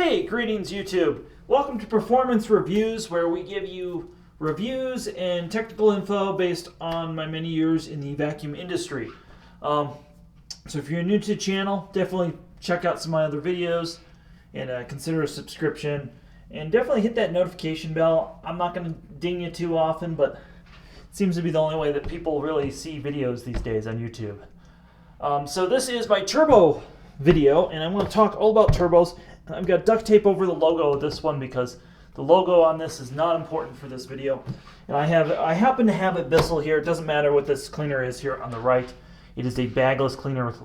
Hey, greetings YouTube. Welcome to Performance Reviews, where we give you reviews and technical info based on my many years in the vacuum industry. So if you're new to the channel, definitely check out some of my other videos and consider a subscription. And definitely hit that notification bell. I'm not going to ding you too often, but it seems to be the only way that people really see videos these days on YouTube. So this is my turbo video, and I'm going to talk all about turbos. I've got duct tape over the logo of this one because the logo on this is not important for this video. And I happen to have a Bissell here. It doesn't matter what this cleaner is here on the right. It is a bagless cleaner with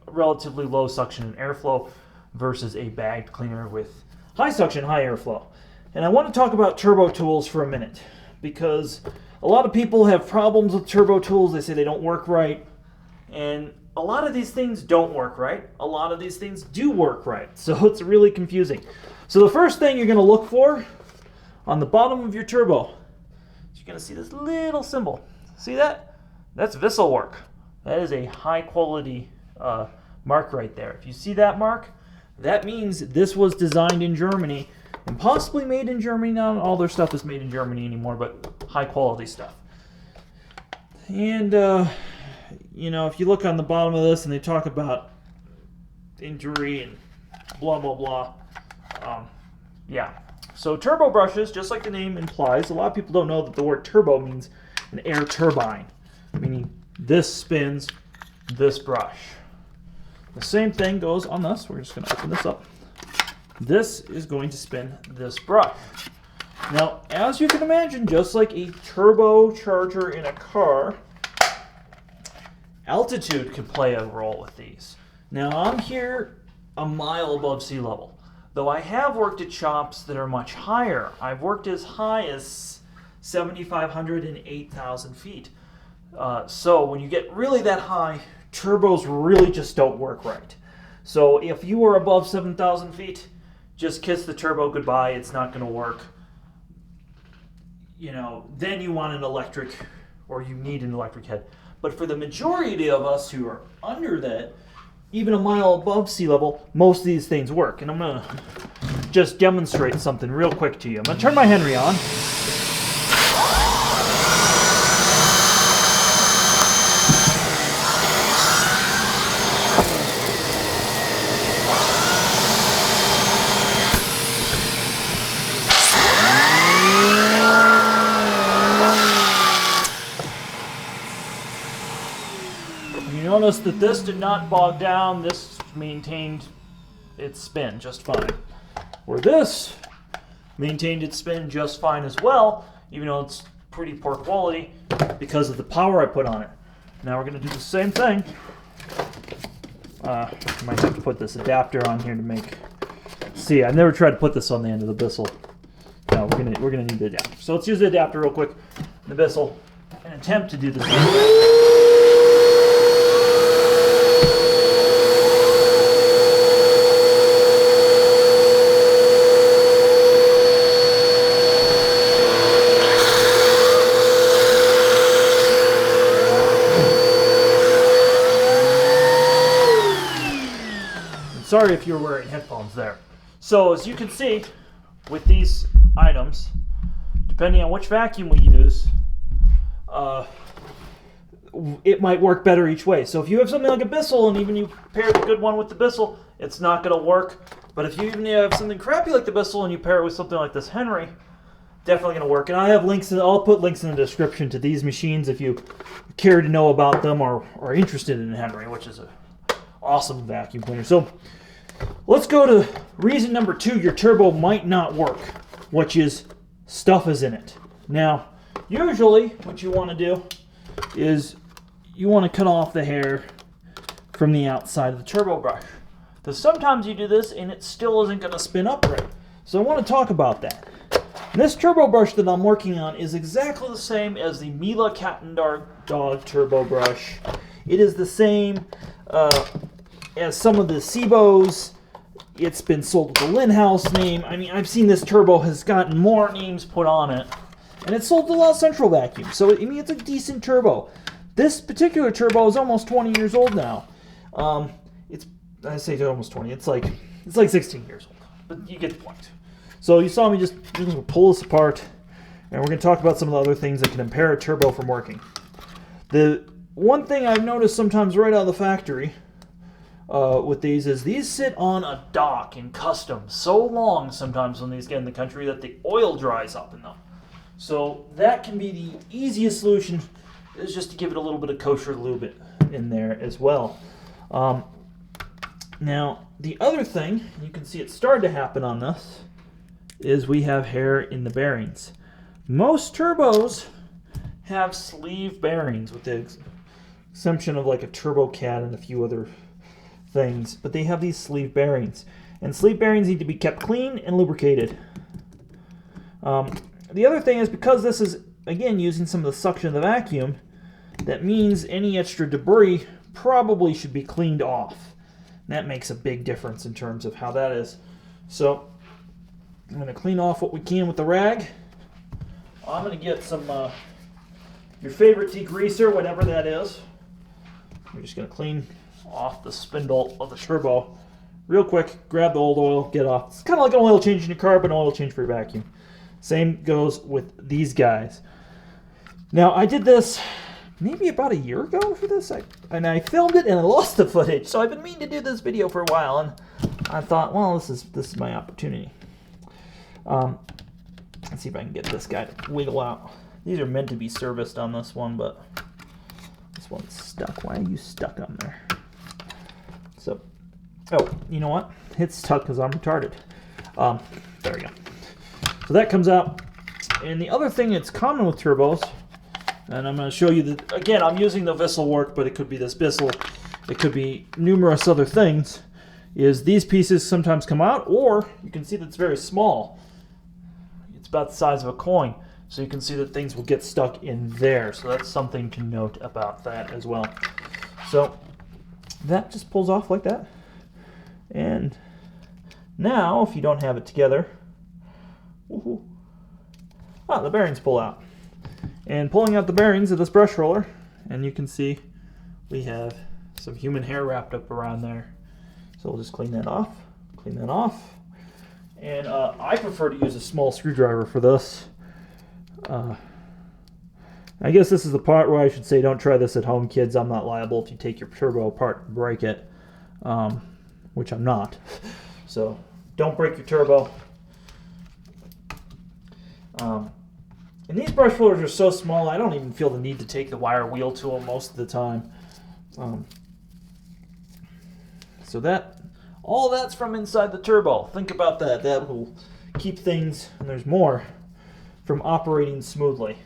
relatively low suction and airflow versus a bagged cleaner with high suction, high airflow. And I want to talk about turbo tools for a minute because a lot of people have problems with turbo tools. They say they don't work right. And a lot of these things don't work right. A lot of these things do work right. So it's really confusing. So the first thing you're going to look for on the bottom of your turbo, you're going to see this little symbol. See that? That's Bissell work. That is a high quality mark right there. If you see that mark, that means this was designed in Germany and possibly made in Germany. Not all their stuff is made in Germany anymore, but high quality stuff. And you know, if you look on the bottom of this and they talk about injury and blah, blah, blah. Yeah. So turbo brushes, just like the name implies, a lot of people don't know that the word turbo means an air turbine, meaning this spins this brush. The same thing goes on this. We're just going to open this up. This is going to spin this brush. Now, as you can imagine, just like a turbocharger in a car, altitude can play a role with these. Now I'm here a mile above sea level, though I have worked at shops that are much higher. I've worked as high as 7,500 and 8,000 feet. So when you get really that high, turbos really just don't work right. So if you were above 7,000 feet, just kiss the turbo goodbye. It's not going to work. You know, then you want an electric, or you need an electric head. But for the majority of us who are under that, even a mile above sea level, most of these things work. And I'm going to just demonstrate something real quick to you. I'm going to turn my Henry on. Notice that this did not bog down. This maintained its spin just fine. Where this maintained its spin just fine as well, even though it's pretty poor quality because of the power I put on it. Now we're going to do the same thing. I might have to put this adapter on here to make. See, I've never tried to put this on the end of the Bissell. No, we're gonna need the adapter. So let's use the adapter real quick. The Bissell, and attempt to do the same. Sorry if you're wearing headphones there. So as you can see, with these items, depending on which vacuum we use, it might work better each way. So if you have something like a Bissell, and even you pair the good one with the Bissell, it's not going to work. But if you even have something crappy like the Bissell and you pair it with something like this Henry, definitely going to work. And I have links, I'll put links in the description to these machines if you care to know about them or are interested in Henry, which is an awesome vacuum cleaner. So let's go to reason number 2 your turbo might not work, which is stuff is in it. Now, usually what you want to do is you want to cut off the hair from the outside of the turbo brush. Because sometimes you do this and it still isn't going to spin up right. So I want to talk about that. And this turbo brush that I'm working on is exactly the same as the Miele Cat and Dog turbo brush. It is the same as some of the Sebos. It's been sold with the Linhouse name. I mean, I've seen this turbo has gotten more names put on it. And it's sold to a lot of Central Vacuum. So, I mean, it's a decent turbo. This particular turbo is almost 20 years old now. I say almost 20. It's like 16 years old. but you get the point. So you saw me just pull this apart, and we're going to talk about some of the other things that can impair a turbo from working. The one thing I've noticed sometimes right out of the factory with these is these sit on a dock in custom so long sometimes when these get in the country that the oil dries up in them. So that can be the easiest solution, is just to give it a little bit of kosher lube in there as well. Now, the other thing, you can see it started to happen on this, is we have hair in the bearings. Most turbos have sleeve bearings, with the exception of like a Turbo Cat and a few other things, but they have these sleeve bearings. And sleeve bearings need to be kept clean and lubricated. The other thing is, because this is, again, using some of the suction of the vacuum, that means any extra debris probably should be cleaned off. That makes a big difference in terms of how that is. So I'm going to clean off what we can with the rag. I'm going to get some your favorite degreaser, whatever that is. We're just going to clean off the spindle of the turbo real quick. Grab the old oil, get off. It's kind of like an oil change in your car, but an oil change for your vacuum. Same goes with these guys. Now, I did this maybe about a year ago for this, and I filmed it and I lost the footage. So I've been meaning to do this video for a while, and I thought, well, this is my opportunity. Let's see if I can get this guy to wiggle out. These are meant to be serviced on this one, but this one's stuck. Why are you stuck on there? So, oh, you know what? It's stuck because I'm retarded. There we go. So that comes out. And the other thing that's common with turbos, and I'm going to show you that, again, I'm using the Bissell work, but it could be this Bissell, it could be numerous other things, is these pieces sometimes come out, or you can see that it's very small. It's about the size of a coin. So you can see that things will get stuck in there. So that's something to note about that as well. So that just pulls off like that. And now, if you don't have it together, the bearings pull out. And pulling out the bearings of this brush roller, and you can see we have some human hair wrapped up around there. So we'll just clean that off, And I prefer to use a small screwdriver for this. I guess this is the part where I should say don't try this at home, kids. I'm not liable if you take your turbo apart and break it, which I'm not. So don't break your turbo. And these brush rollers are so small, I don't even feel the need to take the wire wheel to them most of the time. So all that's from inside the turbo. Think about that. That will keep things, and there's more, from operating smoothly.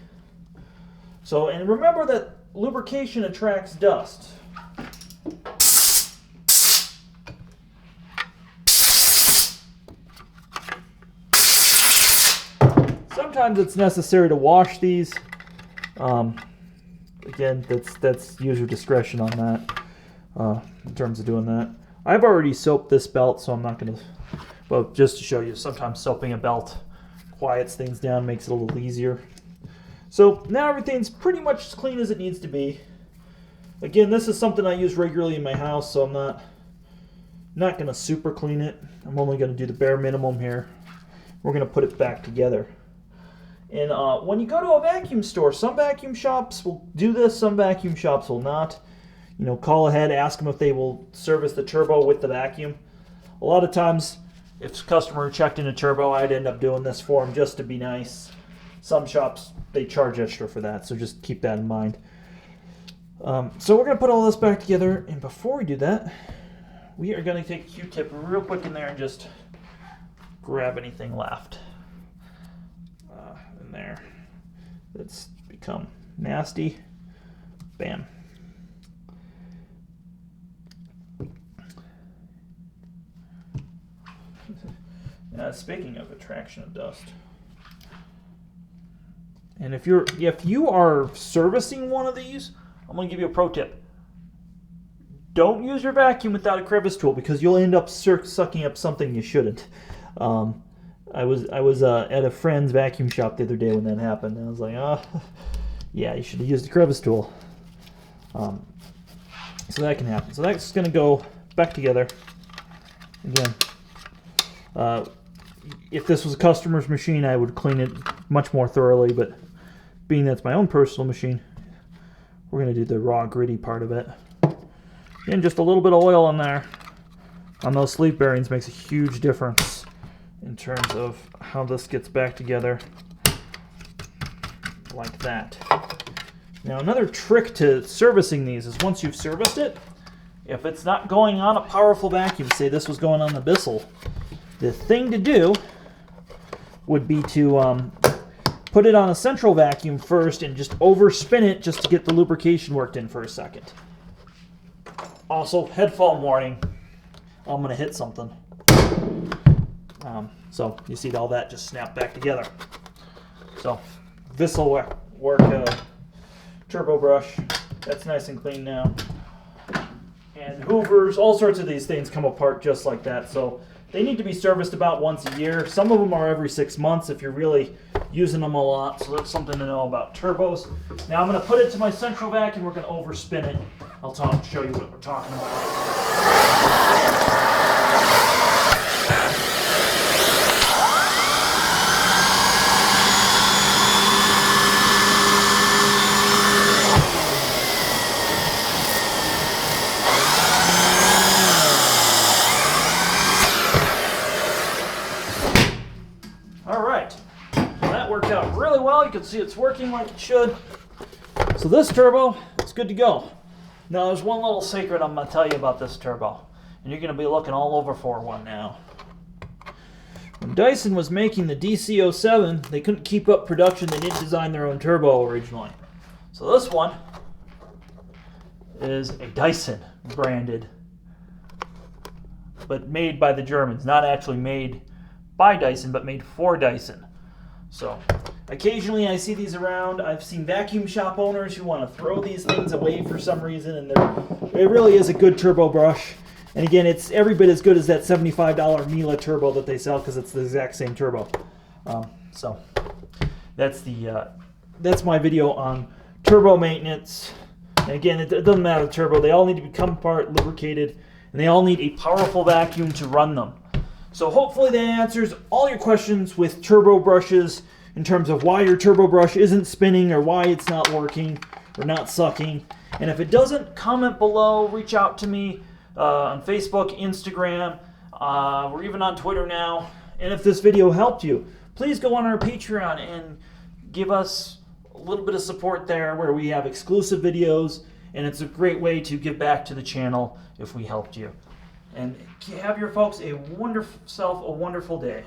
So, and remember that lubrication attracts dust. Sometimes it's necessary to wash these. Again, that's user discretion on that, in terms of doing that. I've already soaped this belt, so I'm not going to, well, just to show you, sometimes soaping a belt quiets things down, makes it a little easier. So now everything's pretty much as clean as it needs to be. Again, this is something I use regularly in my house, so I'm not going to super clean it. I'm only going to do the bare minimum here. We're going to put it back together. And when you go to a vacuum store, some vacuum shops will do this, some vacuum shops will not. You know, call ahead, ask them if they will service the turbo with the vacuum. A lot of times, if a customer checked in a turbo, I'd end up doing this for them just to be nice. Some shops, they charge extra for that, so just keep that in mind. So we're going to put all this back together, and before we do that, we are going to take a Q-tip real quick in there and just grab anything left in there that's become nasty. Bam. Speaking of attraction of dust, and if you are servicing one of these, I'm going to give you a pro tip. Don't use your vacuum without a crevice tool, because you'll end up sucking up something you shouldn't. I was at a friend's vacuum shop the other day when that happened, and I was like, yeah, you should have used a crevice tool. So that can happen. So that's going to go back together again. If this was a customer's machine, I would clean it much more thoroughly, but being that's my own personal machine, we're going to do the raw, gritty part of it. And just a little bit of oil in there on those sleeve bearings makes a huge difference in terms of how this gets back together like that. Now, another trick to servicing these is once you've serviced it, if it's not going on a powerful vacuum, say this was going on the Bissell, the thing to do would be to put it on a central vacuum first and just overspin it just to get the lubrication worked in for a second. Also, headphone warning. I'm going to hit something. So you see all that just snap back together. So this will work. Turbo brush, that's nice and clean now. And hoovers, all sorts of these things come apart just like that. So they need to be serviced about once a year. Some of them are every 6 months if you're really using them a lot. So that's something to know about turbos. Now I'm going to put it to my central vac and we're going to overspin it. I'll show you what we're talking about. Out really well. You can see it's working like it should. So this turbo, it's good to go. Now there's one little secret I'm going to tell you about this turbo, and you're going to be looking all over for one now. When Dyson was making the DC07, they couldn't keep up production. They didn't design their own turbo originally. So this one is a Dyson branded, but made by the Germans. Not actually made by Dyson, but made for Dyson. So occasionally I see these around. I've seen vacuum shop owners who want to throw these things away for some reason, and it really is a good turbo brush. And again, it's every bit as good as that $75 Miele turbo that they sell because it's the exact same turbo. So that's my video on turbo maintenance. And again, it doesn't matter the turbo. They all need to become apart, lubricated, and they all need a powerful vacuum to run them. So hopefully that answers all your questions with turbo brushes in terms of why your turbo brush isn't spinning or why it's not working or not sucking. And if it doesn't, comment below, reach out to me on Facebook, Instagram, we're even on Twitter now. And if this video helped you, please go on our Patreon and give us a little bit of support there where we have exclusive videos, and it's a great way to give back to the channel if we helped you. And have your folks a wonderful day.